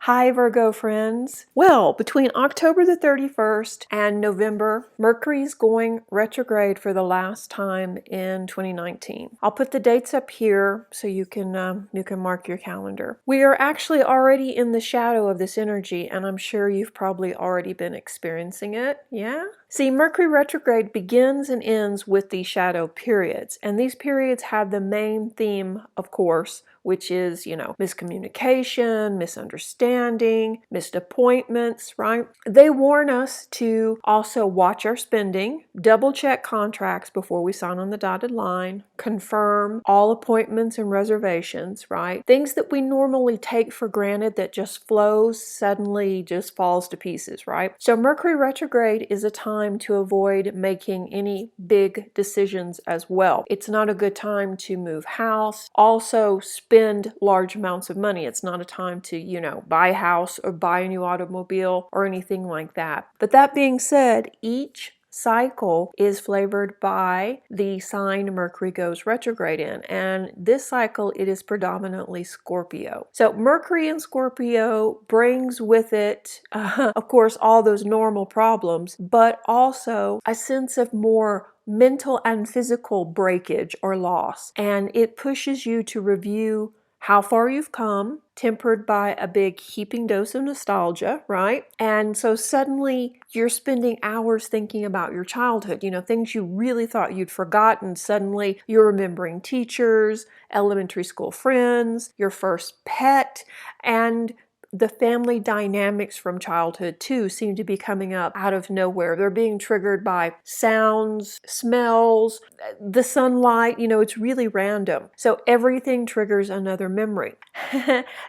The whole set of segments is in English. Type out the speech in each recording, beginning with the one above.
Hi, Virgo friends. Well, between October the 31st and November, Mercury's going retrograde for the last time in 2019. I'll put the dates up here so you can mark your calendar. We are actually already in the shadow of this energy, and I'm sure you've probably already been experiencing it. Yeah? See, Mercury retrograde begins and ends with these shadow periods, and these periods have the main theme, of course, which is, miscommunication, misunderstanding, missed appointments, right? They warn us to also watch our spending, double check contracts before we sign on the dotted line, confirm all appointments and reservations, right? Things that we normally take for granted that just flows suddenly just falls to pieces, right? So Mercury retrograde is a time to avoid making any big decisions as well. It's not a good time to move house. Also, spend large amounts of money. It's not a time to, buy a house or buy a new automobile or anything like that. But that being said, each cycle is flavored by the sign Mercury goes retrograde in, and this cycle it is predominantly Scorpio. So Mercury in Scorpio brings with it of course all those normal problems, but also a sense of more mental and physical breakage or loss, and it pushes you to review how far you've come, tempered by a big heaping dose of nostalgia, right? And so suddenly you're spending hours thinking about your childhood, things you really thought you'd forgotten. Suddenly you're remembering teachers, elementary school friends, your first pet, and the family dynamics from childhood too seem to be coming up out of nowhere. They're being triggered by sounds, smells, the sunlight, it's really random. So everything triggers another memory.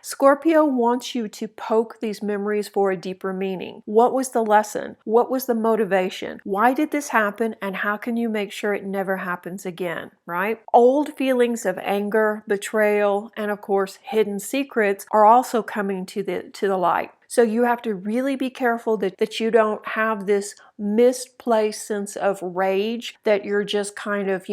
Scorpio wants you to poke these memories for a deeper meaning. What was the lesson? What was the motivation? Why did this happen? And how can you make sure it never happens again, right? Old feelings of anger, betrayal, and of course, hidden secrets are also coming to the light. So you have to really be careful that you don't have this misplaced sense of rage, that you're just kind of,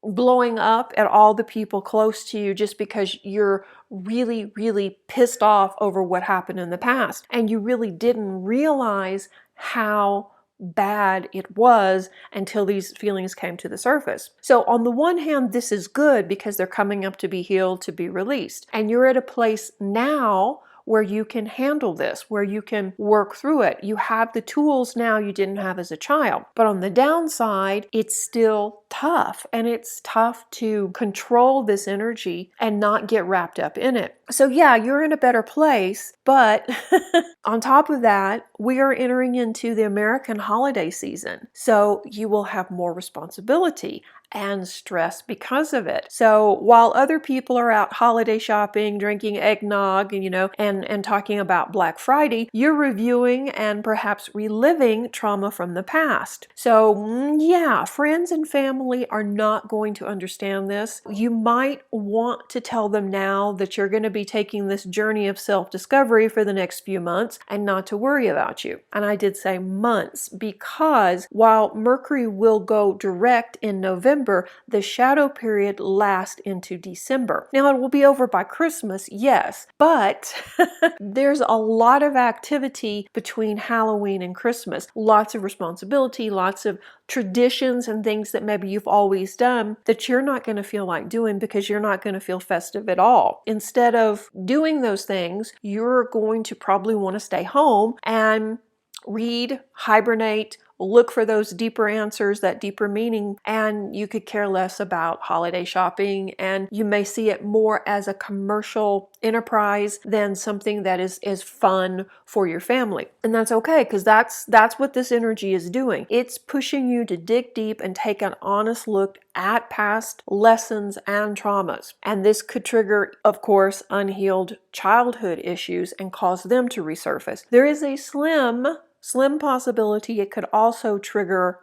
blowing up at all the people close to you just because you're really, really pissed off over what happened in the past. And you really didn't realize how bad it was until these feelings came to the surface. So on the one hand, this is good because they're coming up to be healed, to be released. And you're at a place now where you can handle this, where you can work through it. You have the tools now you didn't have as a child. But on the downside, it's still tough, and it's tough to control this energy and not get wrapped up in it. So yeah, you're in a better place, but on top of that, we are entering into the American holiday season. So you will have more responsibility and stress because of it. So while other people are out holiday shopping, drinking eggnog, and talking about Black Friday, you're reviewing and perhaps reliving trauma from the past. So yeah, friends and family are not going to understand this. You might want to tell them now that you're going to be taking this journey of self-discovery for the next few months and not to worry about you. And I did say months because while Mercury will go direct in November, the shadow period lasts into December. Now it will be over by Christmas, yes, but there's a lot of activity between Halloween and Christmas. Lots of responsibility, lots of traditions and things that maybe you've always done that you're not going to feel like doing because you're not going to feel festive at all. Instead of doing those things, you're going to probably want to stay home and read, hibernate, look for those deeper answers, that deeper meaning, and you could care less about holiday shopping, and you may see it more as a commercial enterprise than something that is fun for your family. And that's okay, because that's what this energy is doing. It's pushing you to dig deep and take an honest look at past lessons and traumas. And this could trigger, of course, unhealed childhood issues and cause them to resurface. There is a slim possibility it could also trigger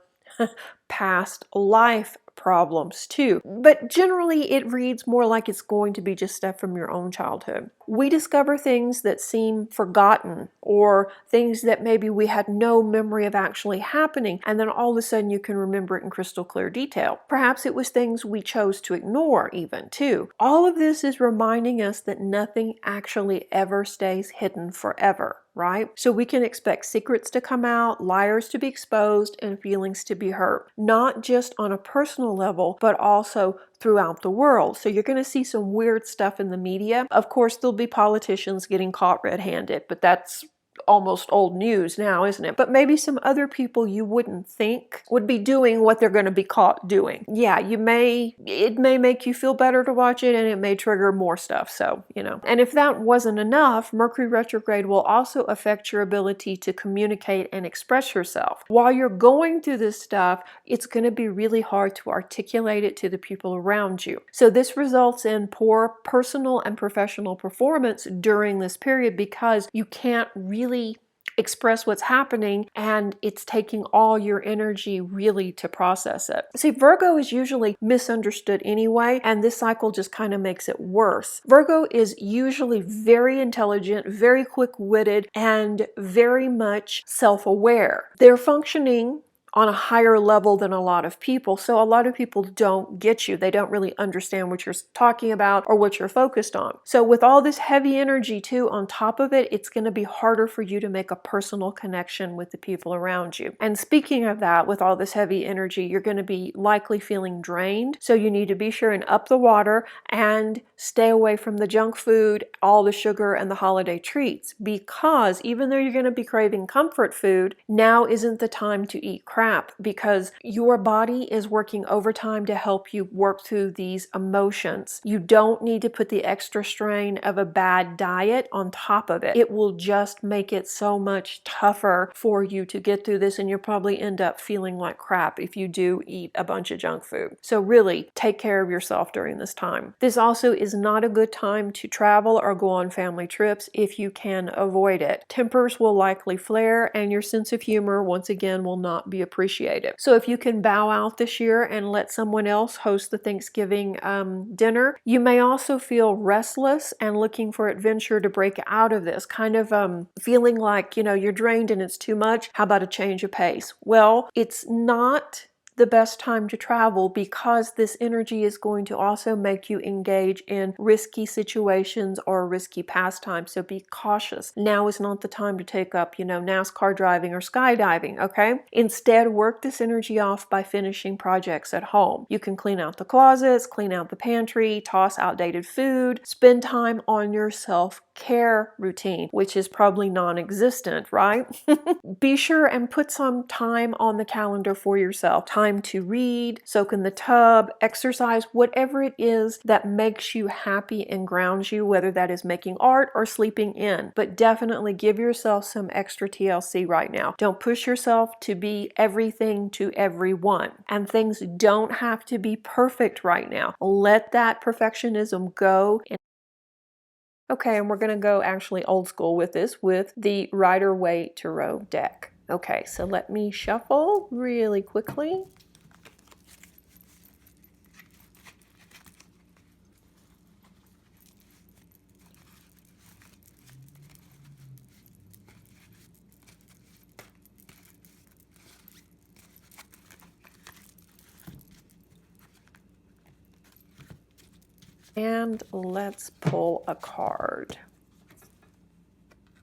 past life problems too. But generally it reads more like it's going to be just stuff from your own childhood. We discover things that seem forgotten or things that maybe we had no memory of actually happening, and then all of a sudden you can remember it in crystal clear detail. Perhaps it was things we chose to ignore even too. All of this is reminding us that nothing actually ever stays hidden forever. Right? So we can expect secrets to come out, liars to be exposed, and feelings to be hurt. Not just on a personal level, but also throughout the world. So you're going to see some weird stuff in the media. Of course, there'll be politicians getting caught red-handed, but that's almost old news now, isn't it? But maybe some other people you wouldn't think would be doing what they're going to be caught doing. Yeah, it may make you feel better to watch it, and it may trigger more stuff. So, And if that wasn't enough, Mercury retrograde will also affect your ability to communicate and express yourself. While you're going through this stuff, it's going to be really hard to articulate it to the people around you. So this results in poor personal and professional performance during this period because you can't really express what's happening, and it's taking all your energy really to process it. See, Virgo is usually misunderstood anyway, and this cycle just kind of makes it worse. Virgo is usually very intelligent, very quick-witted, and very much self-aware. They're functioning on a higher level than a lot of people. So a lot of people don't get you. They don't really understand what you're talking about or what you're focused on. So with all this heavy energy too on top of it, it's going to be harder for you to make a personal connection with the people around you. And speaking of that, with all this heavy energy, you're going to be likely feeling drained. So you need to be sure and up the water and stay away from the junk food, all the sugar, and the holiday treats. Because even though you're going to be craving comfort food, now isn't the time to eat crap, because your body is working overtime to help you work through these emotions. You don't need to put the extra strain of a bad diet on top of it. It will just make it so much tougher for you to get through this, and you'll probably end up feeling like crap if you do eat a bunch of junk food. So really take care of yourself during this time. This also is not a good time to travel or go on family trips if you can avoid it. Tempers will likely flare, and your sense of humor once again will not be appreciated. So if you can bow out this year and let someone else host the Thanksgiving dinner, you may also feel restless and looking for adventure to break out of this, kind of feeling like, you're drained and it's too much. How about a change of pace? Well, it's not the best time to travel because this energy is going to also make you engage in risky situations or risky pastimes. So be cautious. Now is not the time to take up, NASCAR driving or skydiving, okay? Instead, work this energy off by finishing projects at home. You can clean out the closets, clean out the pantry, toss outdated food, spend time on your self-care routine, which is probably non-existent, right? Be sure and put some time on the calendar for yourself. Time to read, soak in the tub, exercise, whatever it is that makes you happy and grounds you, whether that is making art or sleeping in. But definitely give yourself some extra TLC right now. Don't push yourself to be everything to everyone. And things don't have to be perfect right now. Let that perfectionism go. Okay, and we're going to go actually old school with this, with the Rider-Waite Tarot deck. Okay, so let me shuffle really quickly. And let's pull a card.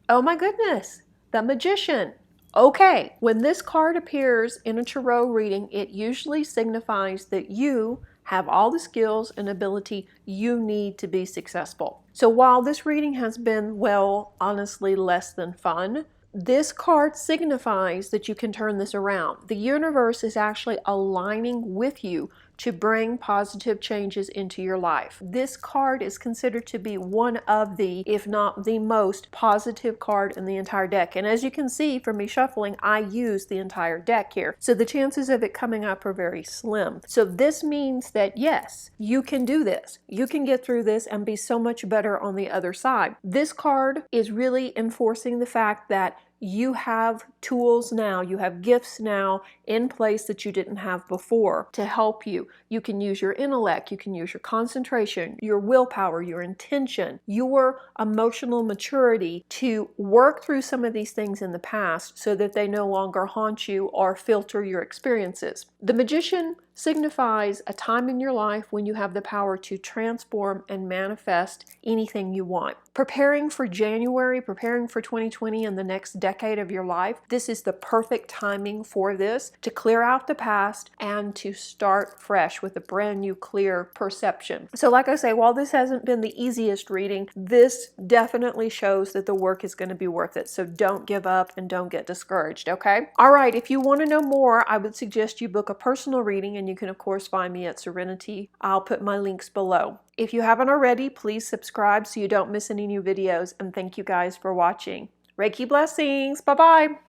Oh my goodness, the Magician. Okay, when this card appears in a tarot reading, it usually signifies that you have all the skills and ability you need to be successful. So while this reading has been, well, honestly, less than fun, this card signifies that you can turn this around. The universe is actually aligning with you to bring positive changes into your life. This card is considered to be one of the, if not the most positive card in the entire deck. And as you can see from me shuffling, I use the entire deck here. So the chances of it coming up are very slim. So this means that yes, you can do this. You can get through this and be so much better on the other side. This card is really enforcing the fact that you have tools now, you have gifts now in place that you didn't have before to help you. You can use your intellect, you can use your concentration, your willpower, your intention, your emotional maturity to work through some of these things in the past so that they no longer haunt you or filter your experiences. The Magician signifies a time in your life when you have the power to transform and manifest anything you want. Preparing for January, preparing for 2020 and the next decade of your life, this is the perfect timing for this, to clear out the past and to start fresh with a brand new clear perception. So like I say, while this hasn't been the easiest reading, this definitely shows that the work is going to be worth it. So don't give up and don't get discouraged, okay? All right, if you want to know more, I would suggest you book a personal reading, and you can of course find me at Serenity. I'll put my links below. If you haven't already, please subscribe so you don't miss any new videos, and thank you guys for watching. Reiki blessings. Bye-bye.